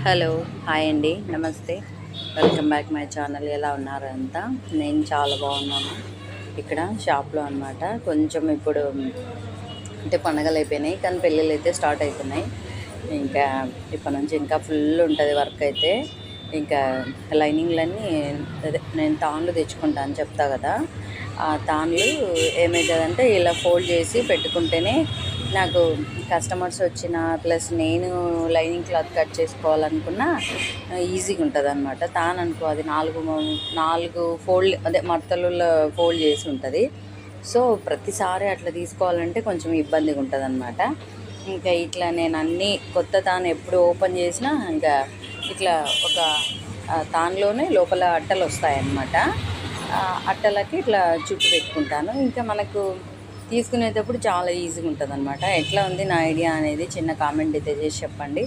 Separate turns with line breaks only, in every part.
Hello, hi అండి, నమస్తే. Welcome back my channel. ఎలా ఉన్నారు అంతా? నేను చాలా బాగున్నాను. ఇక్కడ షాప్లో అనమాట. కొంచెం ఇప్పుడు అంటే పండగలు అయిపోయినాయి, కానీ పెళ్ళిళ్ళు అయితే స్టార్ట్ అవుతున్నాయి. ఇంకా ఇప్పటి నుంచి ఇంకా ఫుల్ ఉంటుంది వర్క్ అయితే. ఇంకా లైనింగ్లన్నీ అదే నేను తాన్లు తెచ్చుకుంటాను చెప్తా కదా. ఆ తాన్లు ఏమవుతుందంటే ఇలా ఫోల్డ్ చేసి పెట్టుకుంటేనే నాకు కస్టమర్స్ వచ్చిన ప్లస్ నేను లైనింగ్ క్లాత్ కట్ చేసుకోవాలనుకున్నా ఈజీగా ఉంటుంది అనమాట. తాను అనుకో అది నాలుగు ఫోల్డ్ అదే మడతలలో ఫోల్డ్ చేసి ఉంటుంది. సో ప్రతిసారి అట్లా తీసుకోవాలంటే కొంచెం ఇబ్బందిగా ఉంటుంది అనమాట. ఇంకా ఇట్లా నేను అన్నీ కొత్త తాను ఎప్పుడు ఓపెన్ చేసినా ఇంకా ఇట్లా ఒక తాన్లోనే లోపల అట్టలు వస్తాయన్నమాట. అట్టలకి ఇట్లా చుట్టు పెట్టుకుంటాను. ఇంకా మనకు తీసుకునేటప్పుడు చాలా ఈజీగా ఉంటుంది అనమాట. ఎట్లా ఉంది నా ఐడియా అనేది చిన్న కామెంట్ అయితే చేసి చెప్పండి.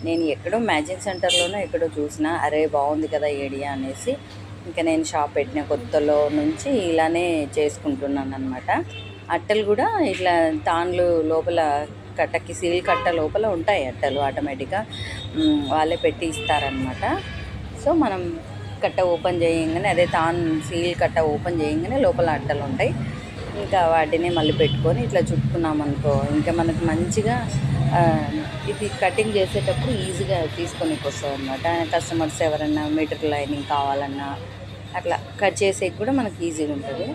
నేను ఎక్కడో మ్యాచింగ్ సెంటర్లోనో ఎక్కడో చూసిన, అరే బాగుంది కదా ఐడియా అనేసి ఇంకా నేను షాప్ పెట్టిన కొత్తలో నుంచి ఇలానే చేసుకుంటున్నాను అనమాట. అట్టలు కూడా ఇట్లా తాన్లు లోపల కట్టకి సీల్ కట్ట లోపల ఉంటాయి అట్టలు, ఆటోమేటిక్గా వాళ్ళే పెట్టి ఇస్తారనమాట. సో మనం కట్ట ఓపెన్ చేయగానే అదే సీల్ కట్ట ఓపెన్ చేయగానే లోపల అట్టలు ఉంటాయి. ఇంకా వాటిని మళ్ళీ పెట్టుకొని ఇట్లా చుట్టుకున్నామనుకో ఇంకా మనకు మంచిగా ఇది కటింగ్ చేసేటప్పుడు ఈజీగా తీసుకొని వస్తుంది అనమాట. కస్టమర్స్ ఎవరైనా మీటర్ లైనింగ్ కావాలన్నా అట్లా కట్ చేసేకి కూడా మనకు ఈజీగా ఉంటుంది.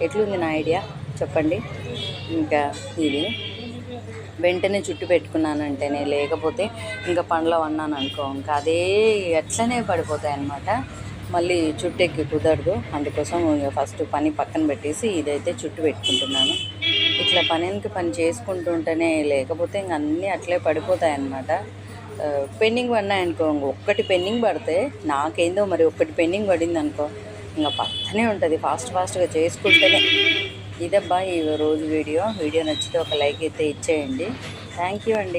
ఎట్లుంది నా ఐడియా చెప్పండి. ఇంకా ఇది వెంటనే చుట్టు పెట్టుకున్నానంటేనే, లేకపోతే ఇంకా పండ్లో అన్నాను అనుకో ఇంకా అదే ఎట్లనే పడిపోతాయి అన్నమాట. మళ్ళీ చుట్టెక్కి కుదరదు. అందుకోసం ఫస్ట్ పని పక్కన పెట్టేసి ఇదైతే చుట్టు పెట్టుకుంటున్నాను. ఇట్లా పని చేసుకుంటుంటేనే, లేకపోతే ఇంక అన్నీ అట్లే పడిపోతాయి అన్నమాట. పెండింగ్ పడినాయనుకో, ఒక్కటి పెండింగ్ పడితే నాకేందో మరి ఒక్కటి పెండింగ్ పడింది అనుకో ఇంకా పక్కనే ఉంటుంది. ఫాస్ట్గా చేసుకుంటేనే. ఇదబ్బా ఈ రోజు వీడియో నచ్చితే ఒక లైక్ అయితే ఇచ్చేయండి. థ్యాంక్ యూ అండి.